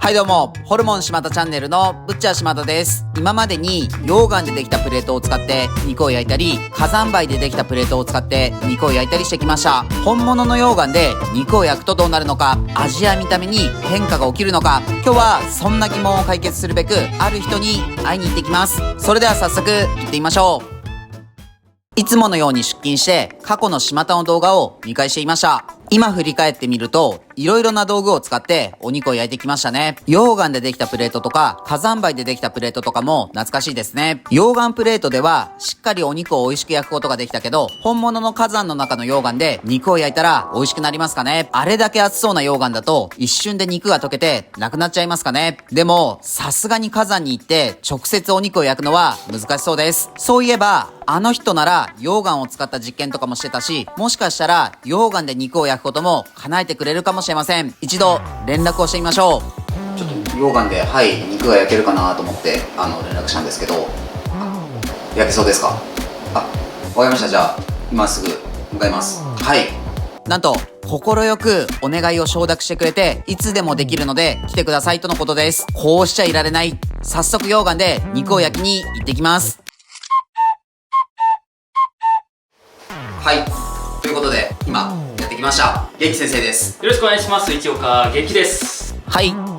はいどうも、ホルモン島田チャンネルのブッチャー島田です。今までに溶岩でできたプレートを使って肉を焼いたり、火山灰でできたプレートを使って肉を焼いたりしてきました。本物の溶岩で肉を焼くとどうなるのか、味や見た目に変化が起きるのか、今日はそんな疑問を解決するべく、ある人に会いに行ってきます。それでは早速行ってみましょう。いつものように出勤して過去の島田の動画を見返していました。今振り返ってみると、いろいろな道具を使ってお肉を焼いてきましたね。溶岩でできたプレートとか、火山灰でできたプレートとかも懐かしいですね。溶岩プレートでは、しっかりお肉を美味しく焼くことができたけど、本物の火山の中の溶岩で肉を焼いたら美味しくなりますかね。あれだけ熱そうな溶岩だと、一瞬で肉が溶けてなくなっちゃいますかね。でも、さすがに火山に行って直接お肉を焼くのは難しそうです。そういえば、あの人なら溶岩を使った実験とかもしてたし、もしかしたら溶岩で肉を焼くことも叶えてくれるかもしれません。一度連絡をしてみましょう。ちょっと溶岩で肉が焼けるかなと思って連絡したんですけど、焼けそうですか？わかりました。じゃあ今すぐ向かいます。なんと快くお願いを承諾してくれて、いつでもできるので来てくださいとのことです。こうしちゃいられない。早速溶岩で肉を焼きに行ってきます。ということで今やってきました。元気先生です。よろしくお願いします。市岡元気です。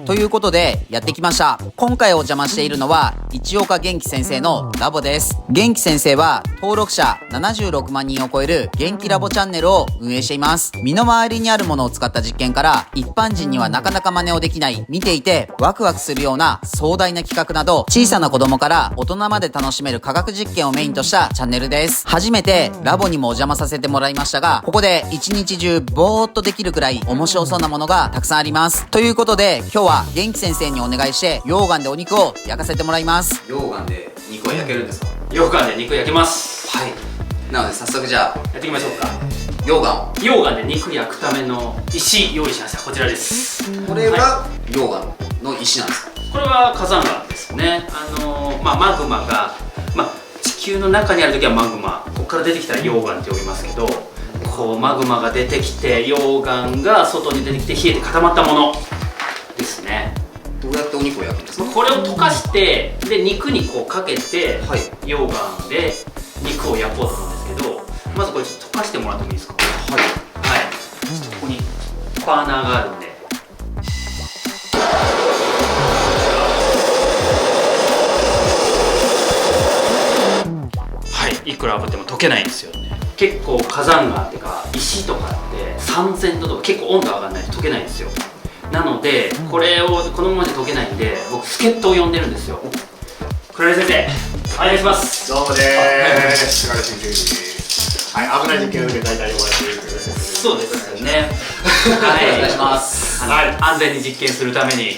ということでやってきました。今回お邪魔しているのは市岡元気先生のラボです。元気先生は登録者76万人を超える元気ラボチャンネルを運営しています。身の回りにあるものを使った実験から一般人にはなかなか真似をできない、見ていてワクワクするような壮大な企画など、小さな子供から大人まで楽しめる科学実験をメインとしたチャンネルです。初めてラボにもお邪魔させてもらいましたが、ここで一日中ぼーっとできるくらい面白そうなものがたくさんあります。ということで今日は元気先生にお願いして溶岩でお肉を焼かせてもらいます。溶岩で肉は焼けるんですか？溶岩で肉焼けます。なので早速じゃあやっていきましょうか。溶岩で肉焼くための石用意しました。こちらです。これが溶岩の石なんですか？これは火山岩ですね。マグマが、地球の中にある時はマグマ、ここから出てきたら溶岩って呼びますけど、こうマグマが出てきて溶岩が外に出てきて冷えて固まったものですね。どうやってお肉を焼くんですか？これを溶かしてで肉にこうかけて、溶岩で肉を焼こうと思うんですけど、まずこれちょっと溶かしてもらってもいいですか？ちょっとここにバーナーがあるんで、いくら炙っても溶けないんですよね。結構火山岩っていうか石とかって3000度とか結構温度上がらないと溶けないんですよ。なのでこれをこのままで溶けないんで、僕助っ人を呼んでるんですよ。倉出先生お願いします。どうもでーす。倉出先生です。危ない実験を受けたいと思います。そうですよね。お願いします。安全に実験するために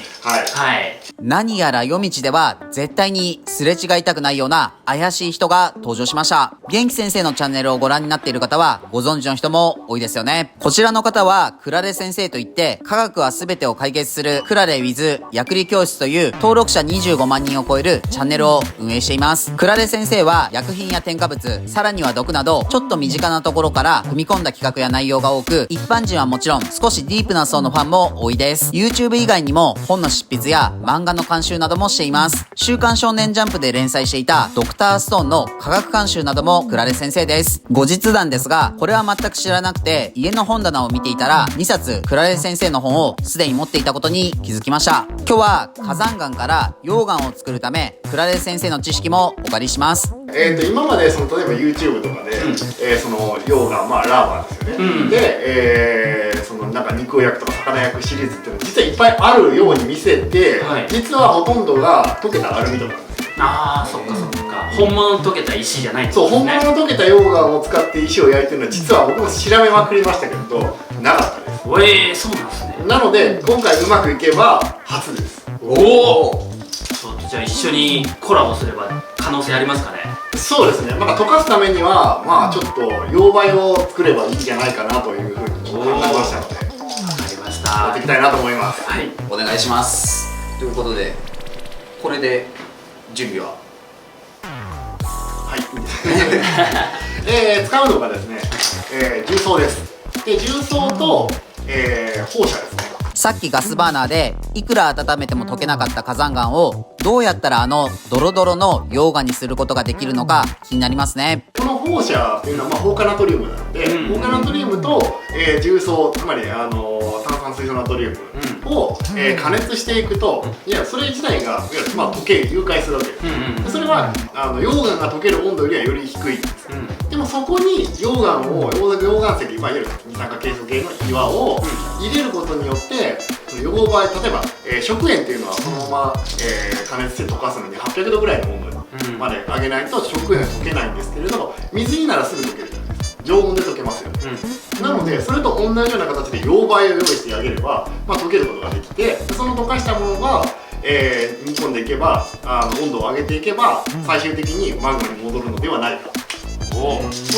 何やら夜道では絶対にすれ違いたくないような怪しい人が登場しました。元気先生のチャンネルをご覧になっている方はご存知の人も多いですよね。こちらの方はクラレ先生といって、科学は全てを解決するクラレ with 薬理教室という登録者25万人を超えるチャンネルを運営しています。クラレ先生は薬品や添加物、さらには毒などちょっと身近なところから踏み込んだ企画や内容が多く、一般人はもちろん少しディープな層のファンも多いです。 YouTube 以外にも本の執筆や漫画の監修などもしています。週刊少年ジャンプで連載していたドクターストーンの科学監修などもクラレ先生です。後日談ですが、これは全く知らなくて家の本棚を見ていたら2冊クラレ先生の本をすでに持っていたことに気づきました。今日は火山岩から溶岩を作るためクラレ先生の知識もお借りします。今まで例えば YouTube とかで、その溶岩、ラーバですよね、で、そのなんか肉を焼くとか魚焼くシリーズっていうのは実はいっぱいあるように見せて、実はほとんどが溶けたアルミとかなんですよ。そっかそっか。本物の溶けた石じゃないんですね。そう、本物の溶けた溶岩を使って石を焼いてるのは実は僕も調べまくりましたけどなかったです。そうなんですね。なので今回うまくいけば初です。ちょっとじゃあ一緒にコラボすれば可能性ありますかね？そうですね。溶かすためにはちょっと溶媒を作ればいいんじゃないかなというふうに考えましたので、わかりました。やっていきたいなと思います。お願いします。ということでこれで準備はいいですね。使うのがですね、重曹です。で重曹と、放射ですね。さっきガスバーナーでいくら温めても溶けなかった火山岩をどうやったらあのドロドロの溶岩にすることができるのか気になりますね。この放射っていうのは放火ナトリウムなので、放火ナトリウムと、重曹つまり炭酸水素ナトリウムを、加熱していくと、いやそれ自体がいわゆる溶ける融解するわけです、それは溶岩が溶ける温度よりはより低いんです、でもそこに溶岩石、いわゆる二酸化ケイ素系の岩を入れることによって溶媒、例えば、食塩っていうのはそのまま、加熱して溶かすのに800度ぐらいの温度まで上げないと食塩は溶けないんですけれど、水にならすぐ溶けるじゃないですか。常温で溶けますよね、なのでそれと同じような形で溶媒を用意してあげれば、溶けることができて、その溶かしたものが、煮込んでいけば温度を上げていけば最終的にマグマに戻るのではないかと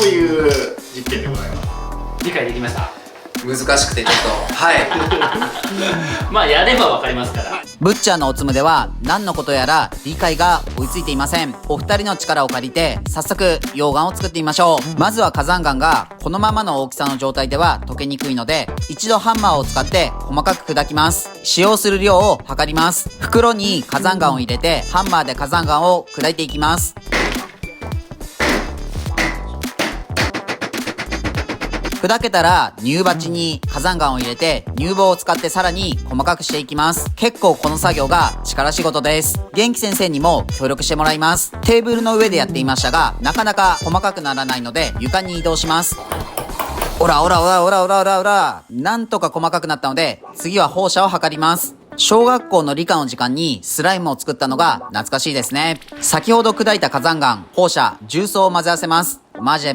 いう実験でございます。理解できました？難しくてちょっとまあやればわかりますから。ブッチャーのおつむでは何のことやら理解が追いついていません。お二人の力を借りて早速溶岩を作ってみましょう。まずは火山岩がこのままの大きさの状態では溶けにくいので、一度ハンマーを使って細かく砕きます。使用する量を測ります。袋に火山岩を入れてハンマーで火山岩を砕いていきます。砕けたら乳鉢に火山岩を入れて乳棒を使ってさらに細かくしていきます。結構この作業が力仕事です。元気先生にも協力してもらいます。テーブルの上でやっていましたが、なかなか細かくならないので床に移動します。おらおらおらおらおらおらおら、なんとか細かくなったので次は放射を測ります。小学校の理科の時間にスライムを作ったのが懐かしいですね。先ほど砕いた火山岩、放射、重曹を混ぜ合わせます。混ぜ。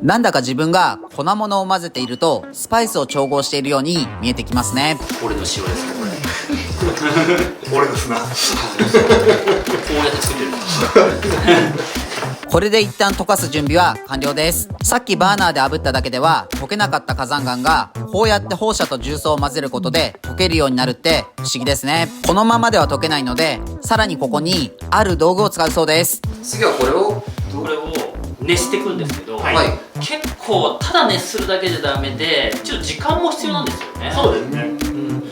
なんだか自分が粉物を混ぜているとスパイスを調合しているように見えてきますね。俺の塩ですかこれ。俺の砂。こうやって作ってる。これで一旦溶かす準備は完了です。さっきバーナーで炙っただけでは溶けなかった火山岩がこうやって放射と重曹を混ぜることで溶けるようになるって不思議ですね。このままでは溶けないので、さらにここにある道具を使うそうです。次はこれを熱していくんですけど、結構ただ熱するだけじゃダメでちょっと時間も必要なんですよね。そうですね、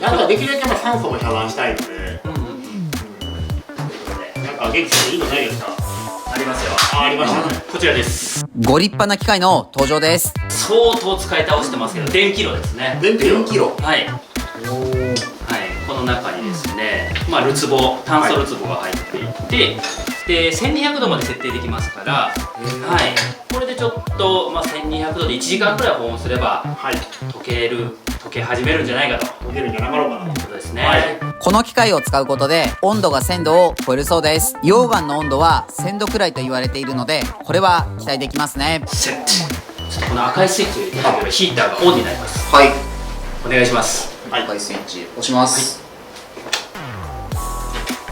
なんかできるだけ酸素も遮断したいので、なんか元気さんいいのないですか？ありますよ。ありましたね。こちらです。ご立派な機械の登場です。相当使い倒してますけど、電気炉ですね。電気炉。はい。この中にですね、るつぼ、炭素るつぼが入っていて、で1200度まで設定できますから、これでちょっと、1200度で1時間くらい保温すれば、溶け始めるんじゃないかと。溶けるんじゃなかろうかなということですね。この機械を使うことで温度が1000度を超えるそうです。溶岩の温度は1000度くらいと言われているので、これは期待できますね。セット。ちょっとこの赤いスイッチを入れていただければヒーターがオンになります。お願いします。赤いスイッチ押します。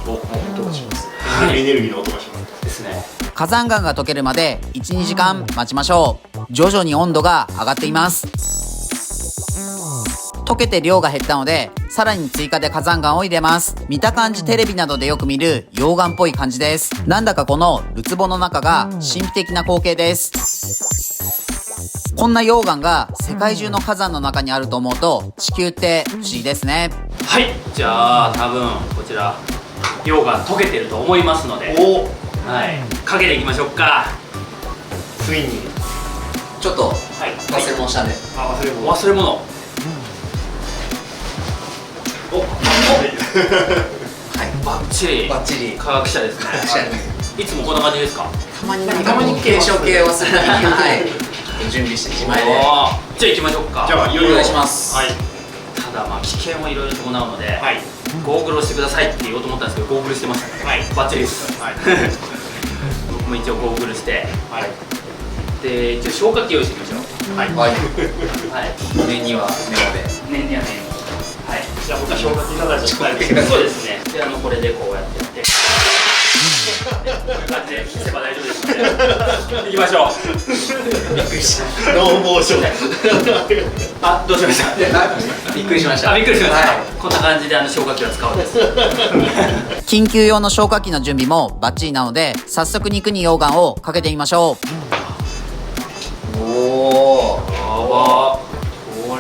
音がします。エネルギーの音がしますですね。火山岩が溶けるまで 1,2 時間待ちましょう。徐々に温度が上がっています。溶けて量が減ったので、さらに追加で火山岩を入れます。見た感じテレビなどでよく見る溶岩っぽい感じです。なんだかこのるつぼの中が神秘的な光景です。こんな溶岩が世界中の火山の中にあると思うと地球って不思議ですね。はい、じゃあ多分こちら溶岩溶けてると思いますので、かけていきましょうか。ついにちょっと忘れ物したんで。忘れ物。バッチリ科学者ですね。いつもこんな感じですか？たまに継承系をするために準備して自前で。じゃあ行きましょうか。じゃあお願いします。ただ危険もいろいろ伴うので、ゴーグルをしてくださいって言おうと思ったんですけど、ゴーグルしてましたね。バッチリです。僕も一応ゴーグルして、で一応消火器用意してみましょう。念には念には念を。じゃあ僕は消火器いただいて。そうですね。でこれでこうやってやって。こういう感じで消せば大丈夫ですので。行きましょう。びっくりした。ノーモーション。どうしました？びっくりしました。びっくりしました。こんな感じで消火器を使うんです。緊急用の消火器の準備もバッチリなので、早速肉に溶岩をかけてみましょう。こ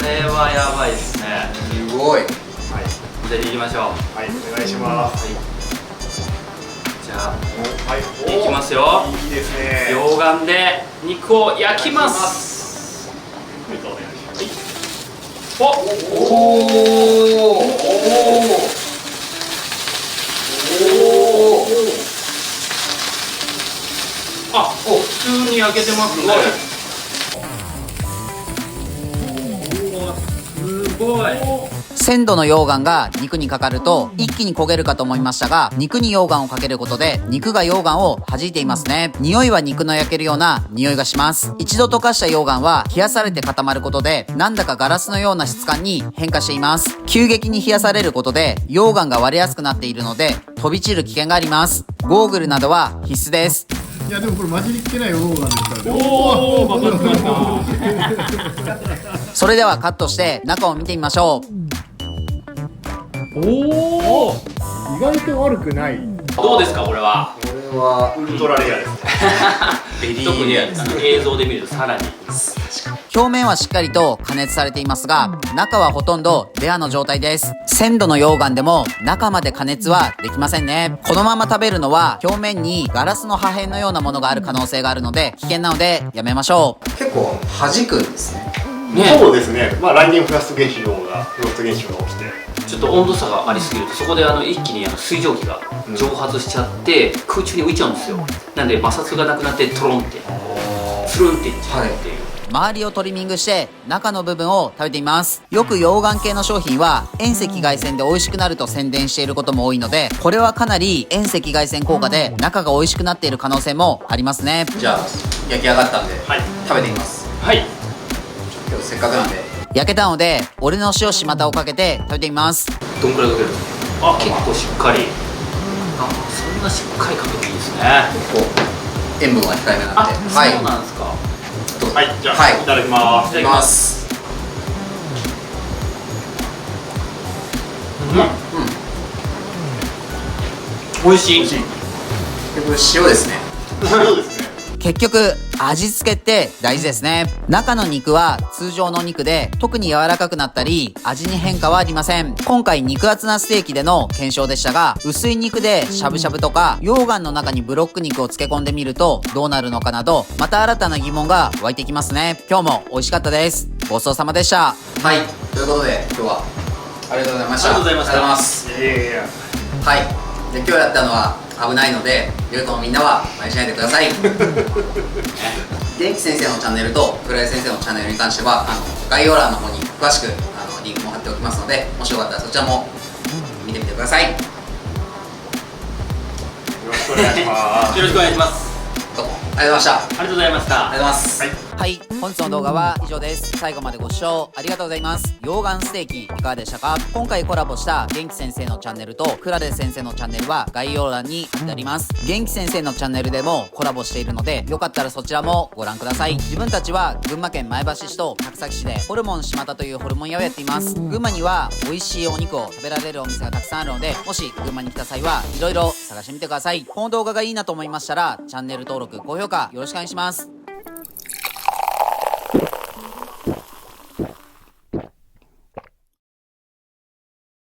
れはやばいですね。すごごい。はいじゃあ行きましょう。はいお願いしますじゃあはいいきますよ。いいですね溶岩で肉を焼きます。お願いしますおあ、普通に焼けてますね。すごい。1000度の溶岩が肉にかかると一気に焦げるかと思いましたが、肉に溶岩をかけることで肉が溶岩を弾いていますね。匂いは肉の焼けるような匂いがします。一度溶かした溶岩は冷やされて固まることでなんだかガラスのような質感に変化しています。急激に冷やされることで溶岩が割れやすくなっているので飛び散る危険があります。ゴーグルなどは必須です。いやでもこれ混じりきってない溶岩ですからね。おお、爆発しました。それではカットして中を見てみましょう。意外と悪くない。どうですかこれは。これはウルトラレアですね特に映像で見るとさらに。表面はしっかりと加熱されていますが、中はほとんどレアの状態です。1000度の溶岩でも中まで加熱はできませんね。このまま食べるのは表面にガラスの破片のようなものがある可能性があるので危険なのでやめましょう。結構弾くんですね。そうですねまあライデンフラスト現象がフロスト現象が起きてちょっと温度差がありすぎるとそこで一気に水蒸気が蒸発しちゃって空中に浮いちゃうんですよ。なんで摩擦がなくなってトロンってつるんっていっちゃうっていう。周りをトリミングして中の部分を食べています。よく溶岩系の商品は遠赤外線で美味しくなると宣伝していることも多いので、これはかなり遠赤外線効果で中が美味しくなっている可能性もありますね。じゃあ焼き上がったんで、はい食べてみます。はい。今日せっかくなんで。焼けたので俺の塩しまたをかけて食べてみます。どんくらいかけるんですか。あ、結構しっかり。あ、そんなしっかりかけていいですね。結構塩分は控えめなんで。あ、はい。そうなんですか。どうぞはいじゃあ、はいいただきますいただきます。美味しい。結局塩ですね。そうですね結局味付けって大事ですね。中の肉は通常の肉で特に柔らかくなったり味に変化はありません。今回肉厚なステーキでの検証でしたが、薄い肉でしゃぶしゃぶとか溶岩の中にブロック肉を漬け込んでみるとどうなるのかなど、また新たな疑問が湧いてきますね。今日も美味しかったです。ごちそうさまでした。はい。ということで今日はありがとうございました。ありがとうございましたありがとうございます。いやいやいやはい。で今日やったのは危ないので、ゆうとのみんなは真似しないでください。元気先生のチャンネルと倉井先生のチャンネルに関しては概要欄の方に詳しくリンクも貼っておきますので、もしよかったらそちらも見てみてください。よろしくお願いしますよろしくお願いします。どうもありがとうございました。ありがとうございました。ありがとうございます。はい、本日の動画は以上です。最後までご視聴ありがとうございます。溶岩ステーキいかがでしたか？今回コラボした元気先生のチャンネルとクラレ先生のチャンネルは概要欄に貼ってあります。元気先生のチャンネルでもコラボしているので、よかったらそちらもご覧ください。自分たちは群馬県前橋市と高崎市でホルモン島田というホルモン屋をやっています。群馬には美味しいお肉を食べられるお店がたくさんあるので、もし群馬に来た際はいろいろ探してみてください。この動画がいいなと思いましたらチャンネル登録、高評価よろしくお願いします。